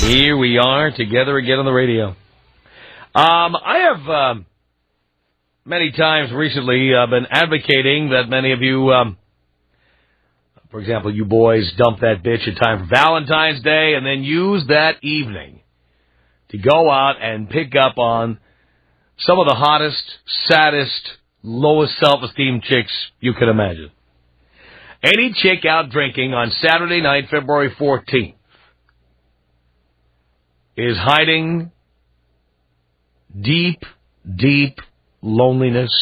Here we are together again on the radio. I have many times recently been advocating that many of you, for example, you boys dump that bitch in time for Valentine's Day and then use that evening to go out and pick up on some of the hottest, saddest, lowest self-esteem chicks you can imagine. Any chick out drinking on Saturday night, February 14th, is hiding deep, deep loneliness,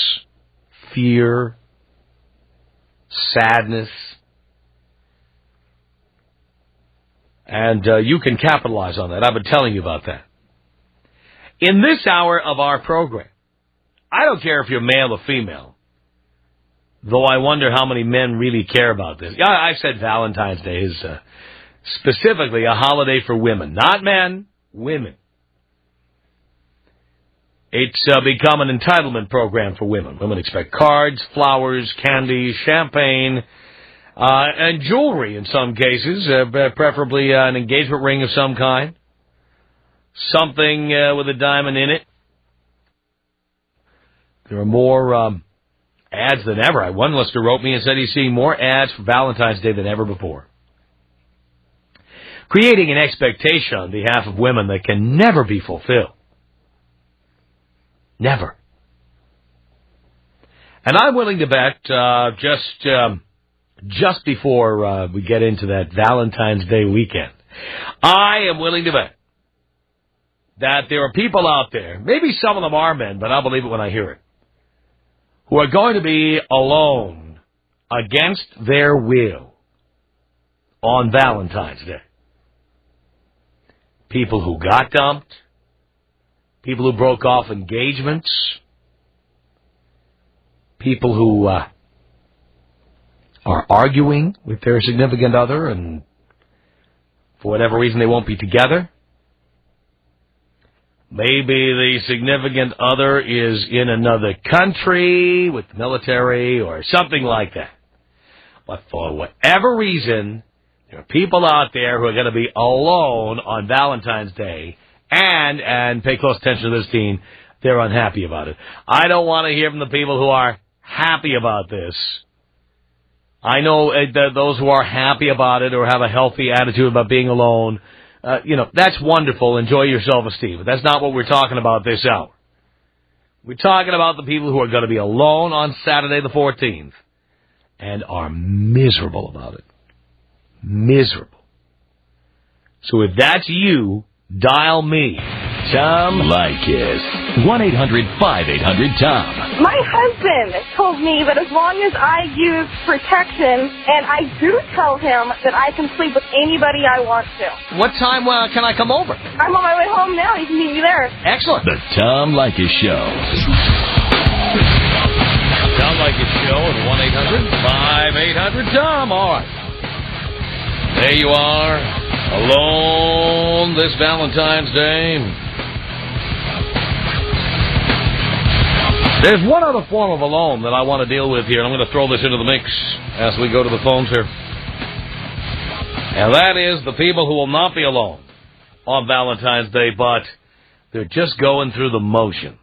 fear, sadness. And you can capitalize on that. I've been telling you about that. In this hour of our program, I don't care if you're male or female, though I wonder how many men really care about this. Yeah, I said Valentine's Day is specifically a holiday for women, not men. Women. It's become an entitlement program for women. Women expect cards, flowers, candy, champagne, and jewelry in some cases, preferably an engagement ring of some kind. Something with a diamond in it. There are more ads than ever. One listener wrote me and said he's seeing more ads for Valentine's Day than ever before. Creating an expectation on behalf of women that can never be fulfilled. Never. And I'm willing to bet, just before we get into that Valentine's Day weekend, I am willing to bet that there are people out there, maybe some of them are men, but I'll believe it when I hear it, who are going to be alone against their will on Valentine's Day. People who got dumped, people who broke off engagements, people who are arguing with their significant other and for whatever reason they won't be together. Maybe the significant other is in another country with the military or something like that. But for whatever reason, there are people out there who are going to be alone on Valentine's Day, and pay close attention to this, Dean, they're unhappy about it. I don't want to hear from the people who are happy about this. I know that those who are happy about it or have a healthy attitude about being alone, that's wonderful. Enjoy your self-esteem. But that's not what we're talking about this hour. We're talking about the people who are going to be alone on Saturday the 14th and are miserable about it. Miserable. So if that's you, dial me, Tom Leykis. 1-800-5800-TOM. My husband told me that as long as I use protection, and I do tell him that I can sleep with anybody I want to. What time can I come over? I'm on my way home now. You can meet me there. Excellent. The Tom Leykis Show. Tom Leykis Show at 1-800-5800-TOM. All right. There you are, alone this Valentine's Day. There's one other form of alone that I want to deal with here, and I'm going to throw this into the mix as we go to the phones here. And that is the people who will not be alone on Valentine's Day, but they're just going through the motions.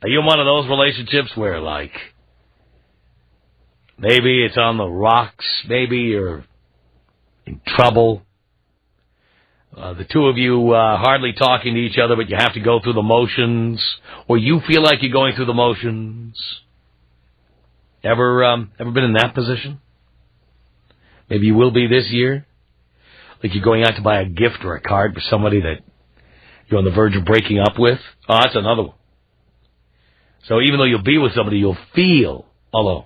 Are you in one of those relationships where, like, maybe it's on the rocks, maybe you're in trouble. The two of you hardly talking to each other, but you have to go through the motions, or you feel like you're going through the motions. Ever been in that position? Maybe you will be this year. Like you're going out to buy a gift or a card for somebody that you're on the verge of breaking up with. Oh, that's another one. So even though you'll be with somebody, you'll feel alone.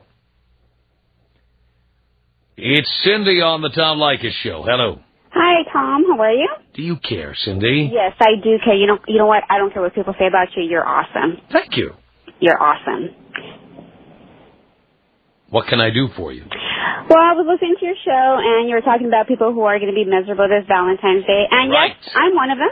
It's Cindy on the Tom Leykis Show. Hello. Hi, Tom. How are you? Do you care, Cindy? Yes, I do care. You know what? I don't care what people say about you. You're awesome. Thank you. You're awesome. What can I do for you? Well, I was listening to your show, and you were talking about people who are going to be miserable this Valentine's Day. And right. Yes, I'm one of them.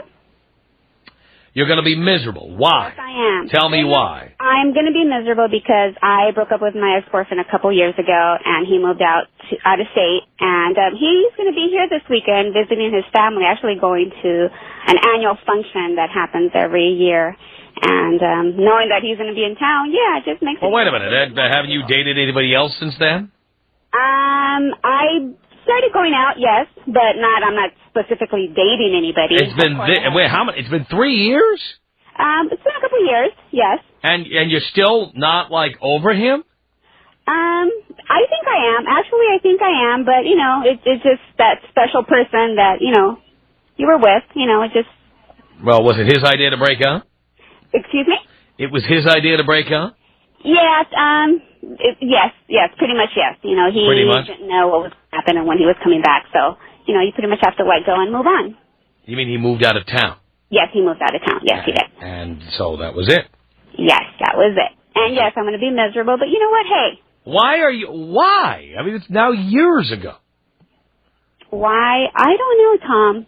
You're going to be miserable. Why? Yes, I am. Tell me why. I'm going to be miserable because I broke up with my ex-boyfriend a couple years ago, and he moved out out of state, and he's going to be here this weekend visiting his family, actually going to an annual function that happens every year. And knowing that he's going to be in town, yeah, it just makes it... Well, wait a minute. Haven't you dated anybody else since then? I started going out, yes, but I'm not specifically dating anybody. It's been... Wait, how many? It's been 3 years? It's been a couple of years, yes. And you're still not, like, over him? I think I am. Actually, I think I am, but, it's just that special person that, you were with, it just... Well, was it his idea to break up? Excuse me? It was his idea to break up? Yes, yes, pretty much yes. He didn't know what was happening when he was coming back, so, you pretty much have to let go and move on. You mean he moved out of town? Yes, he moved out of town. Yes, he did. And so that was it? Yes, that was it. And yes, I'm going to be miserable, but you know what? Hey. Why? I mean, it's now years ago. Why? I don't know, Tom.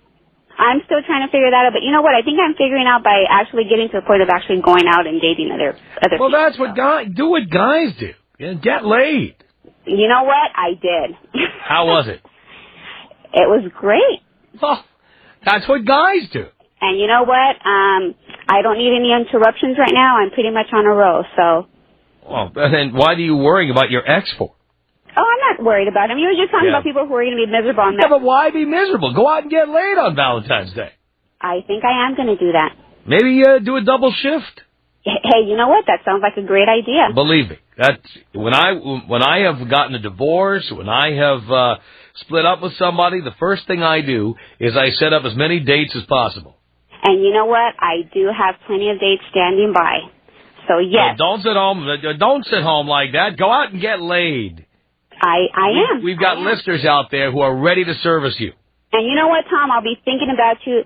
I'm still trying to figure that out, but you know what? I think I'm figuring out by actually getting to a point of actually going out and dating other people. Well, that's what guys do. Yeah, get laid. You know what? I did. How was it? It was great. Well, that's what guys do. And you know what? I don't need any interruptions right now. I'm pretty much on a roll, so... Well, then why do you worry about your ex for? Oh, I'm not worried about him. You were just talking about people who are going to be miserable on that. Yeah, but why be miserable? Go out and get laid on Valentine's Day. I think I am going to do that. Maybe do a double shift. Hey, you know what? That sounds like a great idea. Believe me, that's when I have gotten a divorce, when I have split up with somebody, the first thing I do is I set up as many dates as possible. And you know what? I do have plenty of dates standing by. So yes. Don't sit home. Don't sit home like that. Go out and get laid. I am. We've got listeners out there who are ready to service you. And you know what, Tom? I'll be thinking about you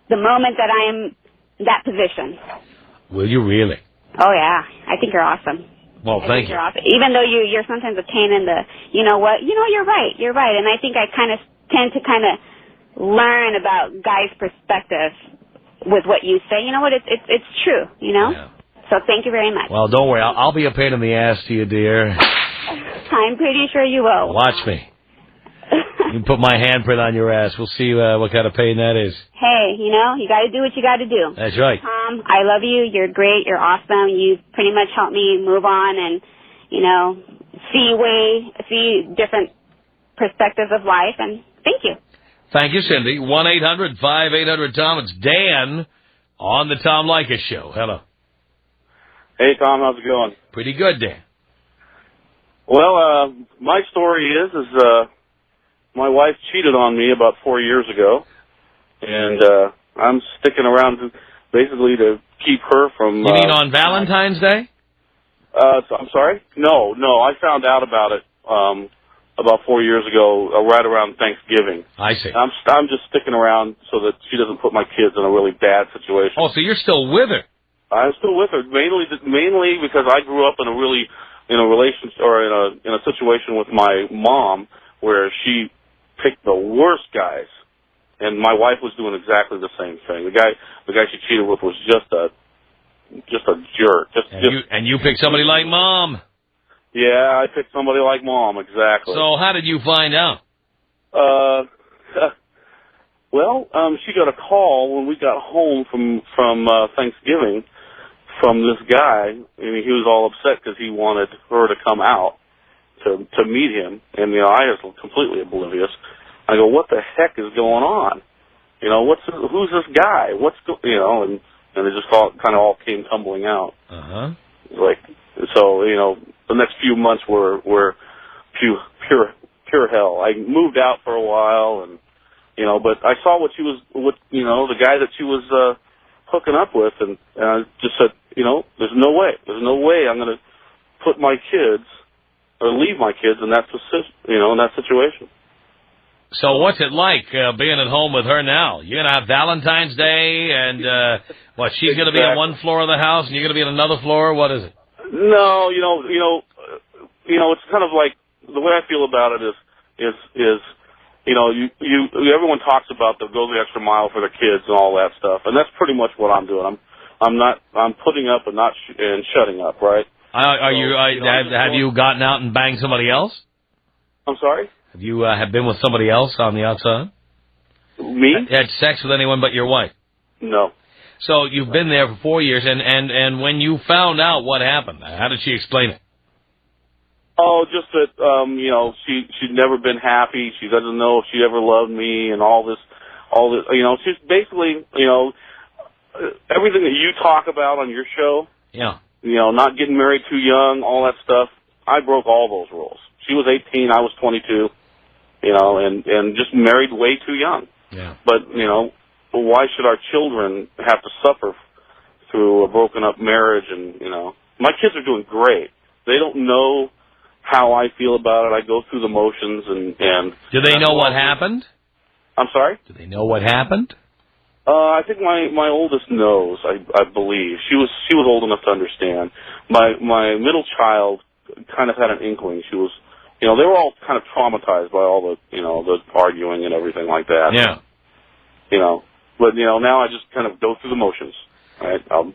the moment that I am in that position. Will you really? Oh, yeah. I think you're awesome. Well, thank you. You're awesome. Even though you're sometimes a pain in the, you know what? You're right. You're right. And I think I kind of tend to learn about guys' perspective with what you say. You know what? It's true, Yeah. So thank you very much. Well, don't worry. I'll be a pain in the ass to you, dear. I'm pretty sure you will. Watch me. You can put my handprint on your ass. We'll see what kind of pain that is. Hey, you got to do what you got to do. That's right. Tom, I love you. You're great. You're awesome. You pretty much helped me move on and, see different perspectives of life. And thank you. Thank you, Cindy. 1-800-5800-TOM. It's Dan on the Tom Leykis Show. Hello. Hey, Tom. How's it going? Pretty good, Dan. Well, my story is my wife cheated on me about 4 years ago, and I'm sticking around basically to keep her from... You mean on Valentine's Day? I'm sorry? No, I found out about it about 4 years ago, right around Thanksgiving. I see. I'm just sticking around so that she doesn't put my kids in a really bad situation. Oh, so you're still with her? I'm still with her, mainly because I grew up in a relationship or in a situation with my mom where she picked the worst guys, and my wife was doing exactly the same thing. The guy she cheated with was just a jerk. And you picked somebody like Mom. Yeah, I picked somebody like Mom, exactly. So how did you find out? Well, she got a call when we got home from Thanksgiving from this guy, and he was all upset because he wanted her to come out to meet him, and I was completely oblivious. I go, what the heck is going on? Who's this guy? And it just kind of all came tumbling out. The next few months were pure hell. I moved out for a while, and but I saw the guy that she was hooking up with, and I just said, there's no way I'm going to put my kids or leave my kids in that situation. So what's it like being at home with her now? You're going to have Valentine's Day, and she's going to be on one floor of the house, and you're going to be on another floor? What is it? No, it's kind of like the way I feel about it is everyone talks about they'll go the extra mile for their kids and all that stuff, and that's pretty much what I'm doing. I'm putting up and not shutting up, right? Have you gotten out and banged somebody else? I'm sorry? Have you have been with somebody else on the outside? Me? Had sex with anyone but your wife? No. So you've been there for 4 years, and when you found out what happened, how did she explain it? Oh, just that, she'd never been happy. She doesn't know if she ever loved me and all this, she's basically, everything that you talk about on your show. Yeah. Not getting married too young, all that stuff. I broke all those rules. She was 18, I was 22, and just married way too young. Yeah. But, why should our children have to suffer through a broken up marriage? And, my kids are doing great. They don't know how I feel about it. I go through the motions and Do they know what happened? I'm sorry? Do they know what happened? I think my oldest knows, I believe. She was old enough to understand. My middle child kind of had an inkling. She was, they were all kind of traumatized by all the, the arguing and everything like that. Yeah. But, now I just kind of go through the motions, right? I'll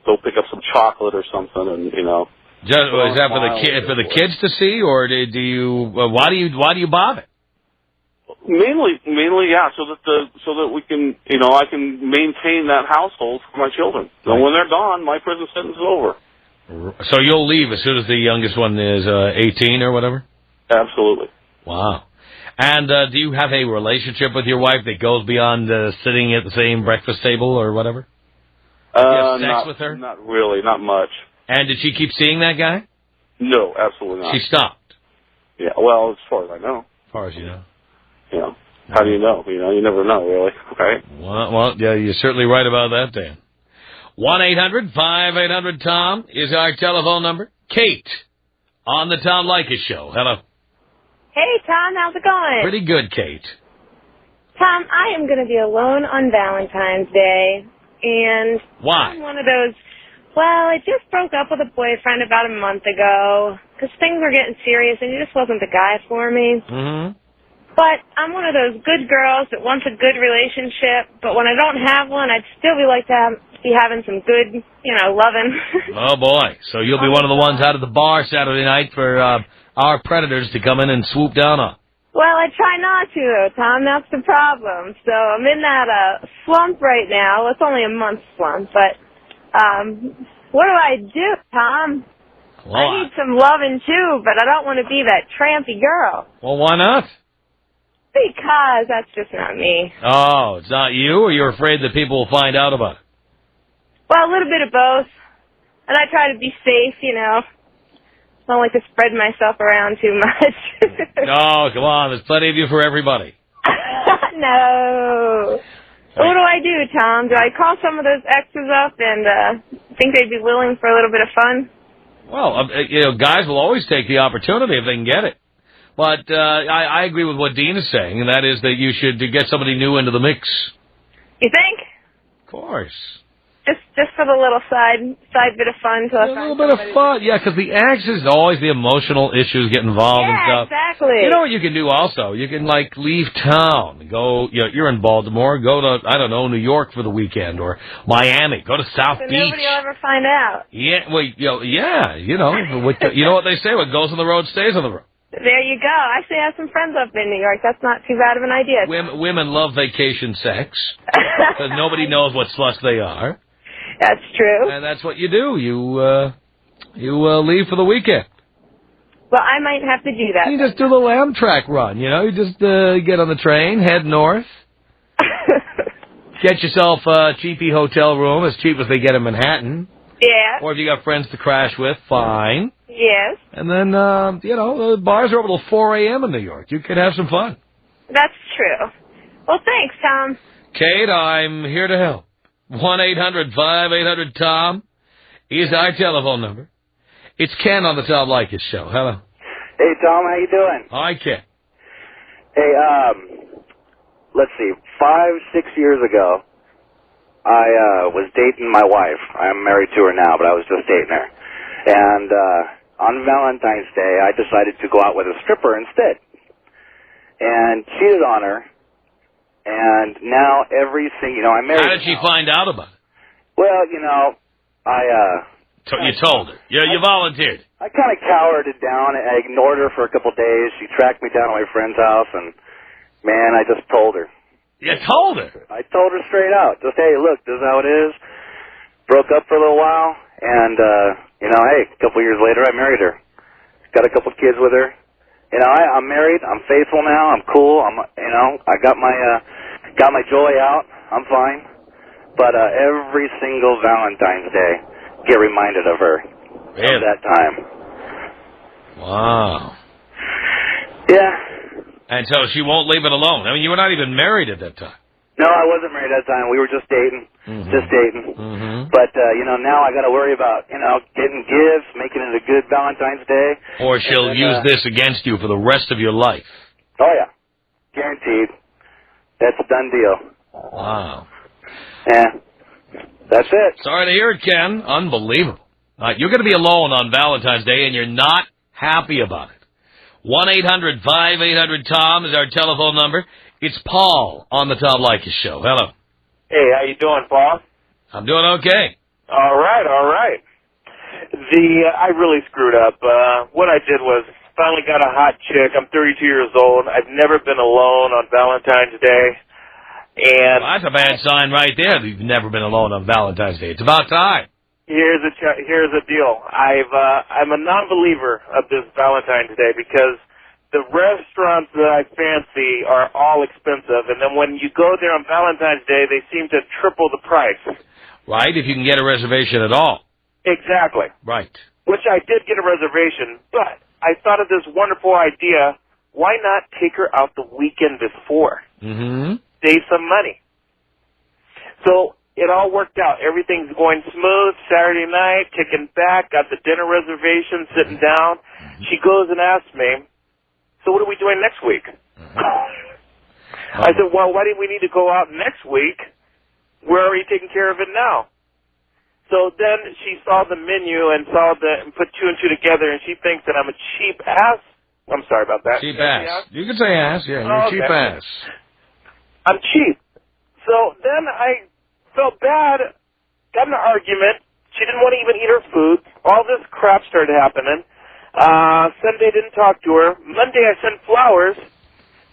go pick up some chocolate or something and, Is that for the kids to see, or do you, why do you bother? Mainly, yeah, so that we can, I can maintain that household for my children. Right. And when they're gone, my prison sentence is over. So you'll leave as soon as the youngest one is 18 or whatever? Absolutely. Wow. And do you have a relationship with your wife that goes beyond sitting at the same breakfast table or whatever? Do you have sex with her? Not really, not much. And did she keep seeing that guy? No, absolutely not. She stopped? Yeah, well, as far as I know. As far as you know. How do you know? You never know, really, right? Well, yeah, you're certainly right about that, Dan. 1-800-5800-TOM is our telephone number. Kate, on the Tom Leykis Show. Hello. Hey, Tom, how's it going? Pretty good, Kate. Tom, I am going to be alone on Valentine's Day, and Why? I'm one of those, I just broke up with a boyfriend about a month ago, because things were getting serious, and he just wasn't the guy for me. Mm-hmm. But I'm one of those good girls that wants a good relationship, but when I don't have one, I'd still be having some good, loving. Oh, boy. So you'll be one of the ones out at the bar Saturday night for our predators to come in and swoop down on. Well, I try not to, though, Tom. That's the problem. So I'm in that slump right now. Well, it's only a month slump, but what do I do, Tom? Well, I need some loving, too, but I don't want to be that trampy girl. Well, why not? Because that's just not me. Oh, it's not you, or you're afraid that people will find out about it? Well, a little bit of both. And I try to be safe, I don't like to spread myself around too much. Oh, come on. There's plenty of you for everybody. No. What do I do, Tom? Do I call some of those exes up and think they'd be willing for a little bit of fun? Well, guys will always take the opportunity if they can get it. But I agree with what Dean is saying, and that is that you should get somebody new into the mix. You think? Of course. Just for the little side bit of fun. A little bit of fun, yeah, because the exes always the emotional issues get involved and stuff. Exactly. You know what you can do also? You can, leave town. Go, you're in Baltimore. Go to, I don't know, New York for the weekend, or Miami. Go to South Beach. Nobody will ever find out. Yeah, well, you know what they say, what goes on the road stays on the road. There you go. Actually, I have some friends up in New York. That's not too bad of an idea. Women love vacation sex, because nobody knows what sluts they are. That's true. And that's what you do. You leave for the weekend. Well, I might have to do that. You just do the Amtrak run, You just get on the train, head north. Get yourself a cheapy hotel room, as cheap as they get in Manhattan. Yeah. Or if you got friends to crash with, fine. Yes. And then, the bars are open till 4 a.m. in New York. You could have some fun. That's true. Well, thanks, Tom. Kate, I'm here to help. 1-800-5800-TOM is our telephone number. It's Ken on the Tom Leykis Show. Hello. Hey, Tom, how you doing? Hi, Ken. Hey, let's see, 5-6 years ago, I was dating my wife. I'm married to her now, but I was just dating her. And on Valentine's Day, I decided to go out with a stripper instead. And cheated on her. And now everything, I'm married. How did she find out about it? Well, I... You told her. You volunteered. I kind of cowered it down. I ignored her for a couple of days. She tracked me down to my friend's house, and, man, I just told her. You told her? I told her straight out. Just, hey, look, this is how it is. Broke up for a little while, and, hey, a couple years later, I married her. Got a couple kids with her. I'm married. I'm faithful now. I'm cool. I got my joy out. I'm fine. But every single Valentine's Day, get reminded of her. Really? Of that time. Wow. Yeah. And so she won't leave it alone. I mean, you were not even married at that time. No, I wasn't married at that time. We were just dating. Mm-hmm. Just dating. Mm-hmm. But, now I got to worry about, getting gifts, making it a good Valentine's Day. Or she'll use this against you for the rest of your life. Oh, yeah. Guaranteed. That's a done deal. Wow. Yeah. That's it. Sorry to hear it, Ken. Unbelievable. You're going to be alone on Valentine's Day, and you're not happy about it. 1-800-5800-TOM is our telephone number. It's Paul on the Tom Leykis Show. Hello. Hey, how you doing, Paul? I'm doing okay. All right. I really screwed up. What I did was finally got a hot chick. I'm 32 years old. I've never been alone on Valentine's Day. And Well, that's a bad sign right there that you've never been alone on Valentine's Day. It's about time. here's the deal. I'm a non-believer of this Valentine's Day because the restaurants that I fancy are all expensive, and then when you go there on Valentine's Day, they seem to triple the price. Right, if you can get a reservation at all. Exactly. Right. Which I did get a reservation, but I thought of this wonderful idea. Why not take her out the weekend before? Mm-hmm. Save some money. So it all worked out. Everything's going smooth. Saturday night, kicking back, got the dinner reservation, sitting down. She goes and asks me, so what are we doing next week? I said, well, why do we need to go out next week? We're already taking care of it now. So then she saw the menu and put two and two together, and she thinks that I'm a cheap ass. I'm sorry about that. Cheap ass. You can say ass, yeah. You're a cheap ass. I'm cheap. So then I felt bad, got in an argument. She didn't want to even eat her food. All this crap started happening. Sunday didn't talk to her. Monday I sent flowers.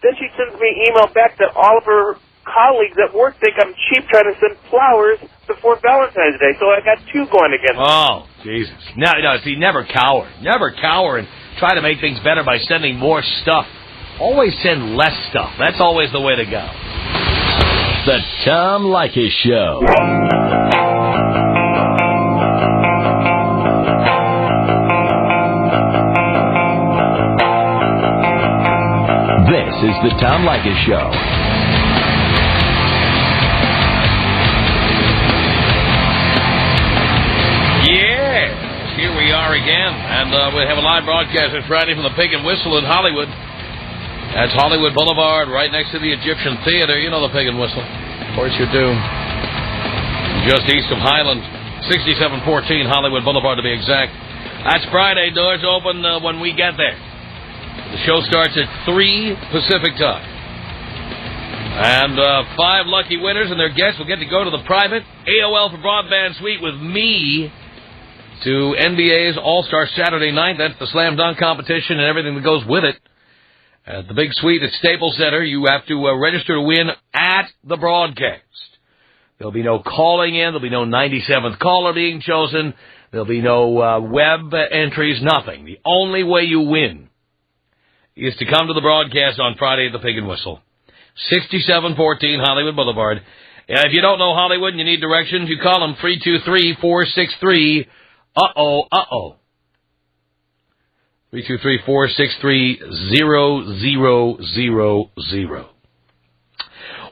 Then she sends me an email back that all of her colleagues at work think I'm cheap trying to send flowers before Valentine's Day. So I got two going against me. Oh, Jesus. No, see, never cower. Never cower and try to make things better by sending more stuff. Always send less stuff. That's always the way to go. The Tom Leykis Show. This is the Tom Leykis Show. Yeah, here we are again, and we have a live broadcast this Friday from the Pig and Whistle in Hollywood. That's Hollywood Boulevard, right next to the Egyptian Theater. You know the Pig and Whistle. Of course you do. Just east of Highland, 6714 Hollywood Boulevard to be exact. That's Friday. Doors open when we get there. The show starts at 3 Pacific time. And 5 lucky winners and their guests will get to go to the private AOL for Broadband Suite with me to NBA's All-Star Saturday night. That's the slam dunk competition and everything that goes with it. At the big suite at Staples Center, you have to register to win at the broadcast. There'll be no calling in. There'll be no 97th caller being chosen. There'll be no web entries, nothing. The only way you win is to come to the broadcast on Friday at the Pig and Whistle. 6714 Hollywood Boulevard. If you don't know Hollywood and you need directions, you call them 323-463. 323-463-0000.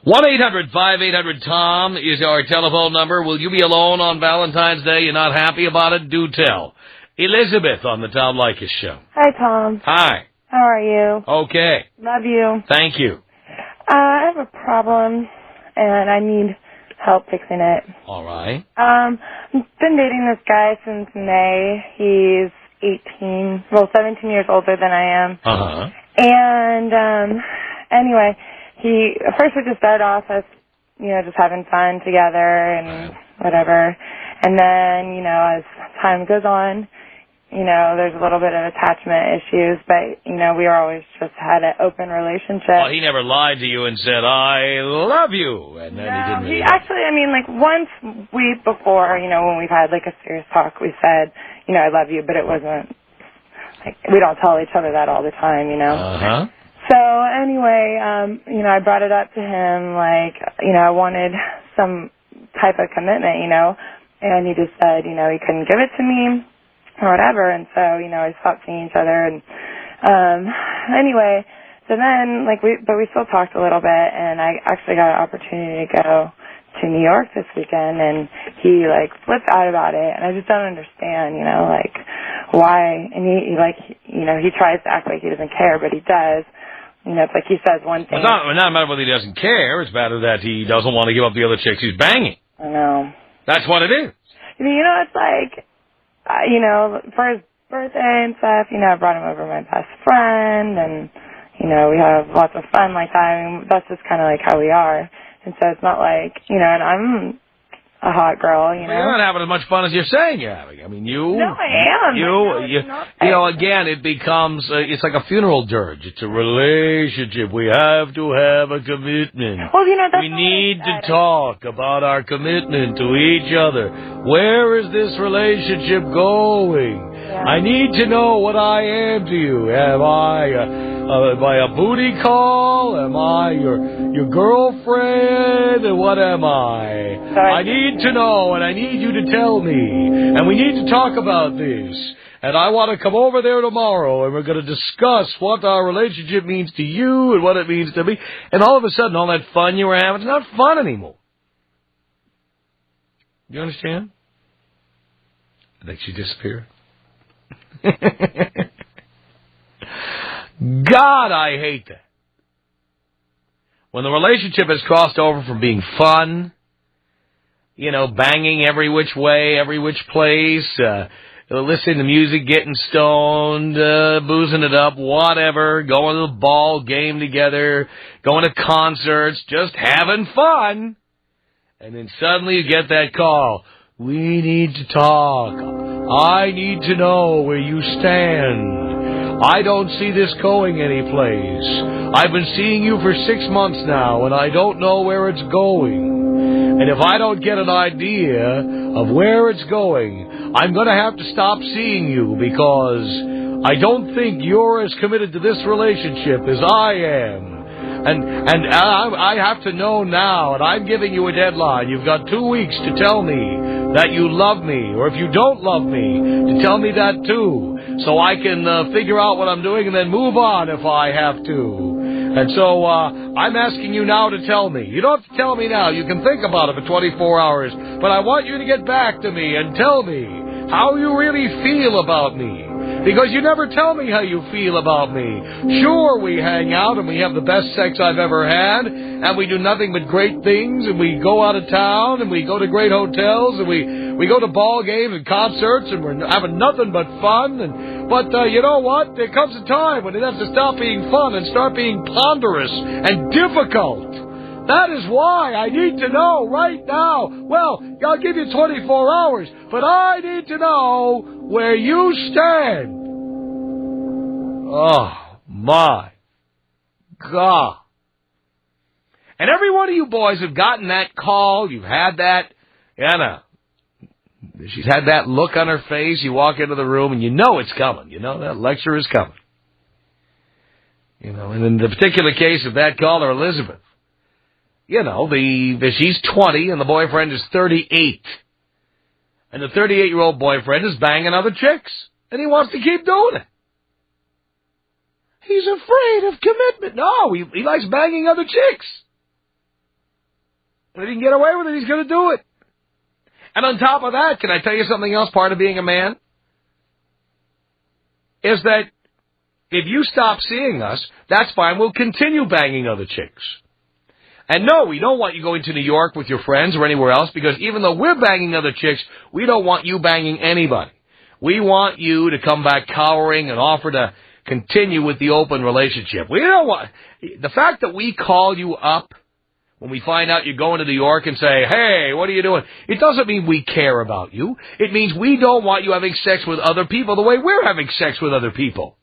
1-800-5800-TOM is our telephone number. Will you be alone on Valentine's Day? You're not happy about it? Do tell. Elizabeth on the Tom Leykis Show. Hi, Tom. Hi. How are you? Okay. Love you. Thank you. I have a problem, and I need help fixing it. All right. I've been dating this guy since May. He's 17 years older than I am. Uh-huh. And, anyway, first we just started off as, just having fun together and whatever. And then, as time goes on, there's a little bit of attachment issues, but, we always just had an open relationship. Well, he never lied to you and said, I love you, and then he didn't really actually, once week before, when we've had, a serious talk, we said, I love you, but it wasn't, we don't tell each other that all the time, Uh-huh. So, anyway, I brought it up to him, I wanted some type of commitment, and he just said, he couldn't give it to me, or whatever, and so, we stopped seeing each other, and, anyway, so then, but we still talked a little bit, and I actually got an opportunity to go to New York this weekend, and he, flipped out about it, and I just don't understand, why, and he tries to act like he doesn't care, but he does. It's like he says one thing. It's not a matter whether he doesn't care, it's a matter that he doesn't want to give up the other chicks he's banging. I know. That's what it is. It's for his birthday and stuff, I brought him over my best friend, and, we have lots of fun like that. That's just kind of how we are. And so it's not and I'm a hot girl, You're not having as much fun as you're saying you're having. No, I am. Again, it becomes, it's like a funeral dirge. It's a relationship. We have to have a commitment. Well, that's we need to talk about our commitment to each other. Where is this relationship going? Yeah. I need to know what I am to you. Am I a booty call? Am I your girlfriend? And what am I? I need to know, and I need you to tell me. And we need to talk about this. And I want to come over there tomorrow, and we're going to discuss what our relationship means to you and what it means to me. And all of a sudden, all that fun you were having, it's not fun anymore. You understand? I think she disappeared. God, I hate that. When the relationship has crossed over from being fun, banging every which way, every which place, listening to music, getting stoned, boozing it up, whatever, going to the ball game together, going to concerts, just having fun. And then suddenly you get that call. We need to talk. I need to know where you stand. I don't see this going anyplace. I've been seeing you for 6 months now, and I don't know where it's going. And if I don't get an idea of where it's going, I'm going to have to stop seeing you, because I don't think you're as committed to this relationship as I am. And I have to know now, and I'm giving you a deadline. You've got 2 weeks to tell me that you love me, or if you don't love me, to tell me that too, so I can figure out what I'm doing and then move on if I have to. And so I'm asking you now to tell me. You don't have to tell me now. You can think about it for 24 hours. But I want you to get back to me and tell me how you really feel about me. Because you never tell me how you feel about me. Sure, we hang out and we have the best sex I've ever had, and we do nothing but great things, and we go out of town, and we go to great hotels, and we go to ball games and concerts, and we're having nothing but fun. But you know what? There comes a time when it has to stop being fun and start being ponderous and difficult. That is why I need to know right now. Well, I'll give you 24 hours, but I need to know where you stand. Oh, my God. And every one of you boys have gotten that call. You've had that, she's had that look on her face. You walk into the room and you know it's coming. You know that lecture is coming. And in the particular case of that caller, Elizabeth, she's 20 and the boyfriend is 38. And the 38-year-old boyfriend is banging other chicks. And he wants to keep doing it. He's afraid of commitment. No, he likes banging other chicks. And if he can get away with it, he's going to do it. And on top of that, can I tell you something else, part of being a man? Is that if you stop seeing us, that's fine. We'll continue banging other chicks. And no, we don't want you going to New York with your friends or anywhere else, because even though we're banging other chicks, we don't want you banging anybody. We want you to come back cowering and offer to continue with the open relationship. We don't want the fact that we call you up when we find out you're going to New York and say, hey, what are you doing? It doesn't mean we care about you. It means we don't want you having sex with other people the way we're having sex with other people.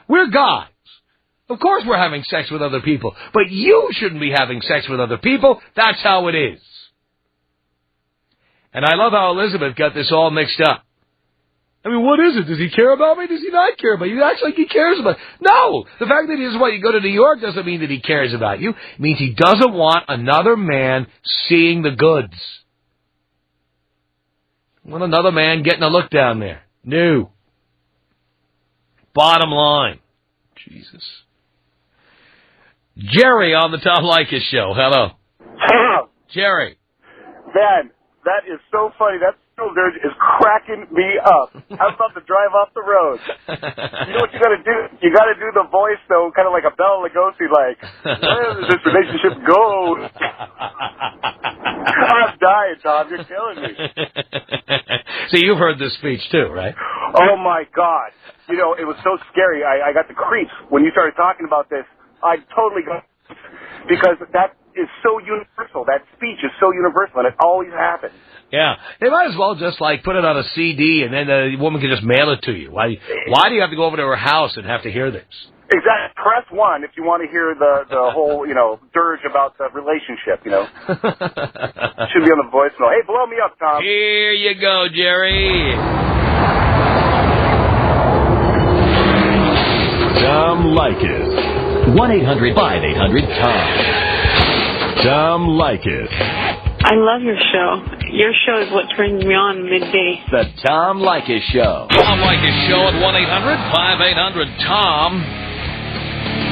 We're guys. Of course we're having sex with other people, but you shouldn't be having sex with other people. That's how it is. And I love how Elizabeth got this all mixed up. I mean, what is it? Does he care about me? Does he not care about you? He acts like he cares about you. No! The fact that he doesn't want you to go to New York doesn't mean that he cares about you. It means he doesn't want another man seeing the goods. Want another man getting a look down there. No. Bottom line. Jesus. Jerry on the Tom Leykis Show. Hello. Hello. Jerry. Man, that is so funny. That still dirge is cracking me up. I'm about to drive off the road. You know what you got to do? You got to do the voice, though, kind of like a Bela Lugosi, like, where does this relationship go? I'm dying, Tom. You're killing me. So you've heard this speech, too, right? Oh, my God. You know, it was so scary. I got the creeps when you started talking about this. I totally got because that is so universal. That speech is so universal, and it always happens. Yeah. They might as well just, like, put it on a CD, and then the woman can just mail it to you. Why do you have to go over to her house and have to hear this? Exactly. Press 1 if you want to hear the whole, dirge about the relationship, Should be on the voicemail. Hey, blow me up, Tom. Here you go, Jerry. Tom Leykis. 1-800-5800-TOM. Tom Leykis. I love your show. Your show is what turns me on midday. The Tom Leykis Show. Tom Leykis Show at 1-800-5800-TOM.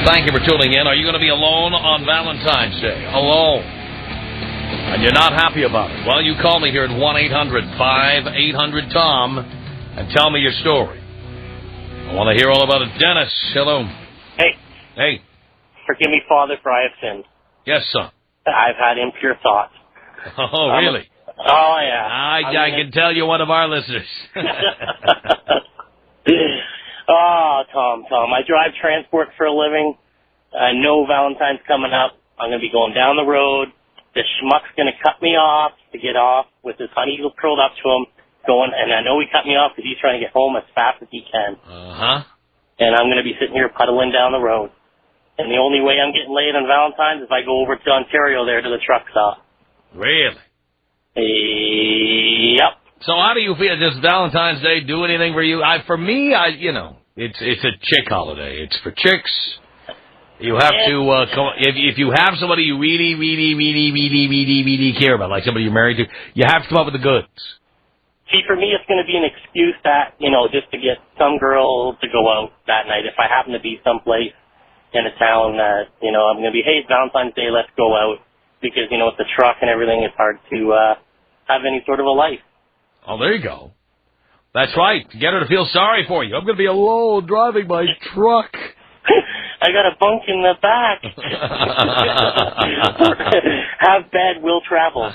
Thank you for tuning in. Are you going to be alone on Valentine's Day? Alone. And you're not happy about it? Well, you call me here at 1-800-5800-TOM and tell me your story. I want to hear all about it. Dennis, hello. Hey. Hey. Forgive me, Father, for I have sinned. Yes, son. I've had impure thoughts. Oh, really? Oh, yeah. I can tell you're one of our listeners. Oh, Tom. I drive transport for a living. I know Valentine's coming up. I'm going to be going down the road. The schmuck's going to cut me off to get off with his honey curled up to him. And I know he cut me off because he's trying to get home as fast as he can. Uh-huh. And I'm going to be sitting here puddling down the road. And the only way I'm getting laid on Valentine's is if I go over to Ontario there to the truck stop. Really? Yep. So how do you feel? Does Valentine's Day do anything for you? For me, it's a chick holiday. It's for chicks. You have to, if you have somebody you really, really, really, really, really, really care about, like somebody you're married to, you have to come up with the goods. See, for me, it's going to be an excuse that, just to get some girl to go out that night. If I happen to be someplace in a town that, I'm going to be, hey, it's Valentine's Day, let's go out. Because, with the truck and everything, it's hard to have any sort of a life. Oh, there you go. That's right. Get her to feel sorry for you. I'm going to be alone driving my truck. I got a bunk in the back. Have bad will travel.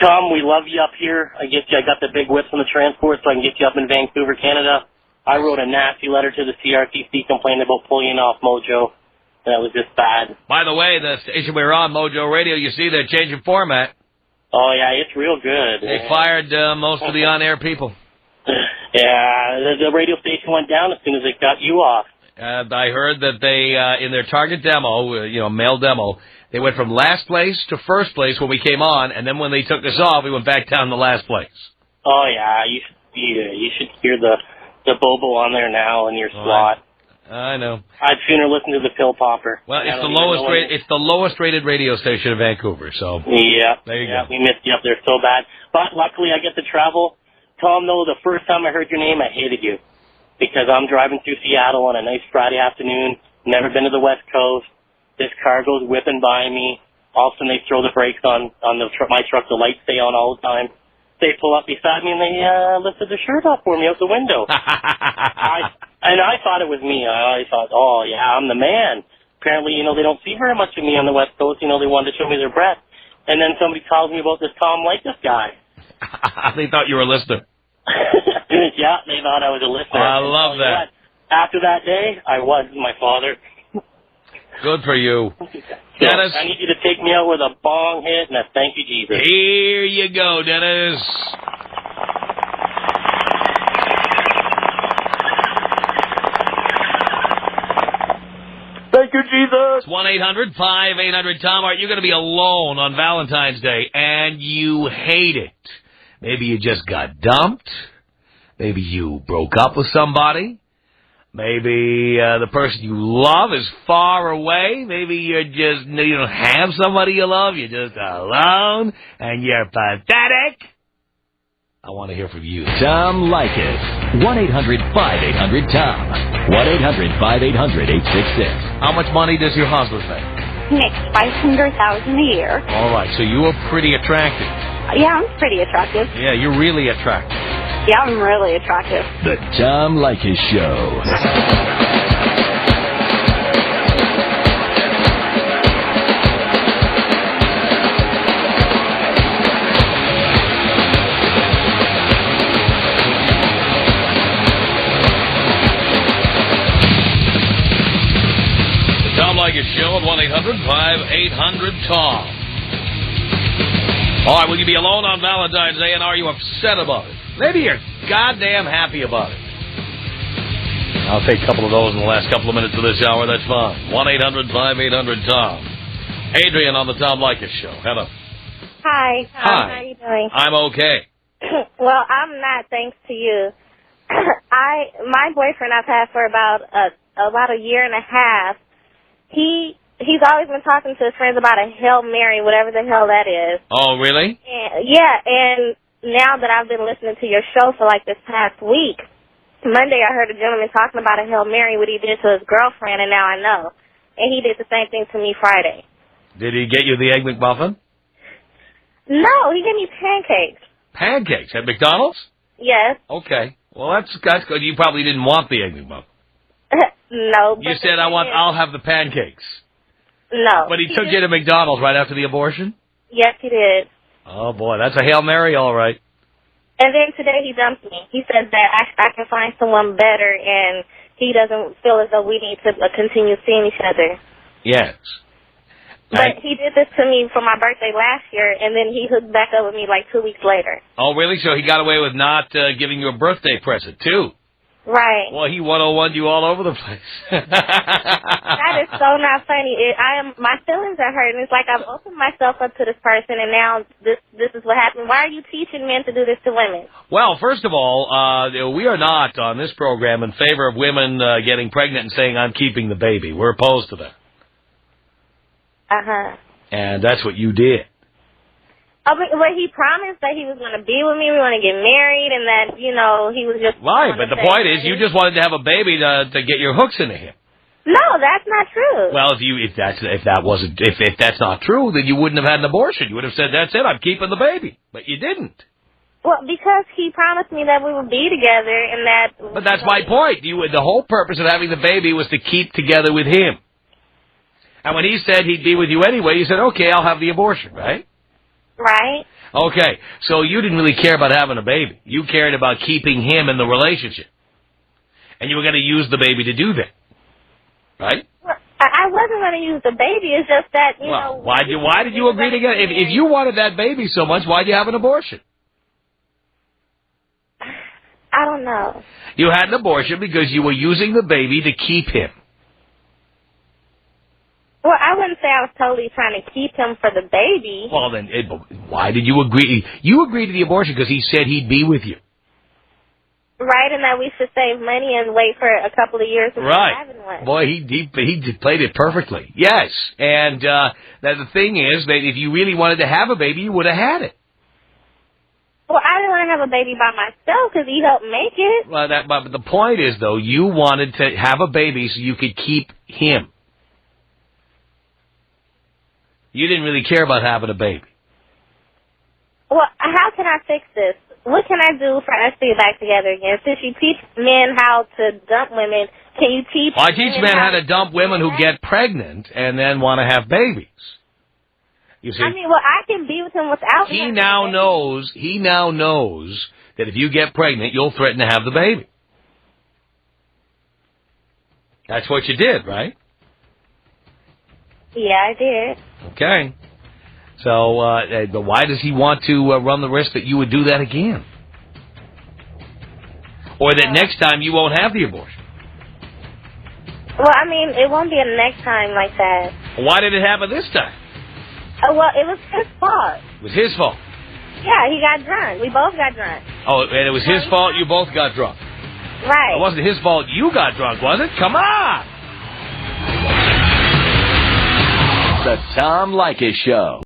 Tom, we love you up here. I got the big whips on the transport so I can get you up in Vancouver, Canada. I wrote a nasty letter to the CRTC complaining about pulling off Mojo. That was just bad. By the way, the station we're on, Mojo Radio, you see they're changing format. Oh, yeah, it's real good. They fired most of the on-air people. Yeah, the radio station went down as soon as it got you off. I heard that they, in their target demo, male demo, they went from last place to first place when we came on, and then when they took us off, we went back down to last place. Oh, yeah, you should hear the Bobo on there now in your slot. I know. I'd sooner listen to the Pill Popper. Well, it's the lowest rated radio station in Vancouver, so. Yeah. There you go. We missed you up there so bad. But luckily I get to travel. Tom, though, the first time I heard your name, I hated you. Because I'm driving through Seattle on a nice Friday afternoon, never been to the West Coast. This car goes whipping by me. All of a sudden they throw the brakes on my truck, the lights stay on all the time. They pull up beside me and they lifted their shirt off for me out the window. I thought it was me. I thought, oh, yeah, I'm the man. Apparently, they don't see very much of me on the West Coast. They wanted to show me their breath. And then somebody calls me about this Tom Leykis guy. They thought you were a listener. Yeah, they thought I was a listener. I love that. After that day, I was my father. Good for you. So Dennis? I need you to take me out with a bong hit and a thank you, Jesus. Here you go, Dennis. Thank you, Jesus. It's 1-800-5800-TOM. Are you going to be alone on Valentine's Day and you hate it? Maybe you just got dumped. Maybe you broke up with somebody. Maybe the person you love is far away. Maybe you don't have somebody you love. You're just alone and you're pathetic. I want to hear from you. Tom Leykis. 1-800-5800-TOM. 1-800-5800-866. How much money does your husband make? He makes $500,000 a year. All right, so you are pretty attractive. Yeah, I'm pretty attractive. Yeah, you're really attractive. Yeah, I'm really attractive. The Tom Leykis Show. The Tom Leykis Show at 1-800-5800-TOM. All right, will you be alone on Valentine's Day, and are you upset about it? Maybe you're goddamn happy about it. I'll take a couple of those in the last couple of minutes of this hour. That's fine. 1-800-5800-TOM. Adrian on the Tom Leykis Show. Hello. Hi. Hi. How are you doing? I'm okay. Well, I'm not, thanks to you. My boyfriend I've had for about a year and a half. He's always been talking to his friends about a Hail Mary, whatever the hell that is. Oh, really? And now that I've been listening to your show for like this past week, Monday I heard a gentleman talking about a Hail Mary, what he did to his girlfriend, and now I know. And he did the same thing to me Friday. Did he get you the Egg McMuffin? No, he gave me pancakes. Pancakes at McDonald's? Yes. Okay. Well, that's good. You probably didn't want the Egg McMuffin. No. You said, I'll have the pancakes. No. But he took you to McDonald's right after the abortion? Yes, he did. Oh, boy, that's a Hail Mary, all right. And then today he dumped me. He says that I can find someone better, and he doesn't feel as though we need to continue seeing each other. Yes. But he did this to me for my birthday last year, and then he hooked back up with me like 2 weeks later. Oh, really? So he got away with not giving you a birthday present, too? Right. Well, he 101'd you all over the place. That is so not funny. My feelings are hurt, and it's like I've opened myself up to this person, and now this is what happened. Why are you teaching men to do this to women? Well, first of all, we are not on this program in favor of women getting pregnant and saying, I'm keeping the baby. We're opposed to that. Uh-huh. And that's what you did. Oh, but he promised that he was going to be with me, we were going to get married, and that, he was just... Right, but the point is, you just wanted to have a baby to get your hooks into him. No, that's not true. Well, if that's not true, then you wouldn't have had an abortion. You would have said, that's it, I'm keeping the baby. But you didn't. Well, because he promised me that we would be together, and that... But that's my point. The whole purpose of having the baby was to keep together with him. And when he said he'd be with you anyway, you said, okay, I'll have the abortion, right? Right. Okay, so you didn't really care about having a baby. You cared about keeping him in the relationship. And you were going to use the baby to do that. Right? Well, I wasn't going to use the baby. It's just that, you know... Why did you agree to get... If you wanted that baby so much, why'd you have an abortion? I don't know. You had an abortion because you were using the baby to keep him. Well, I wouldn't say I was totally trying to keep him for the baby. Well, then, why did you agree? You agreed to the abortion because he said he'd be with you. Right, and that we should save money and wait for a couple of years before having one. Boy, he played it perfectly. Yes, and the thing is that if you really wanted to have a baby, you would have had it. Well, I didn't want to have a baby by myself because he helped make it. Well, but the point is, though, you wanted to have a baby so you could keep him. You didn't really care about having a baby. Well, how can I fix this? What can I do for us to get back together again? Since you teach men how to dump women, can you teach... Well, I teach men how to dump women who get pregnant and then want to have babies. You see? I mean, well, I can be with him without... He now knows that if you get pregnant, you'll threaten to have the baby. That's what you did, right? Yeah, I did. Okay. So, but why does he want to run the risk that you would do that again? Or that next time you won't have the abortion? Well, I mean, it won't be a next time like that. Why did it happen this time? Well, it was his fault. It was his fault. Yeah, he got drunk. We both got drunk. Oh, and it was his fault you both got drunk. Right. It wasn't his fault you got drunk, was it? Come on! The Tom Leykis Show.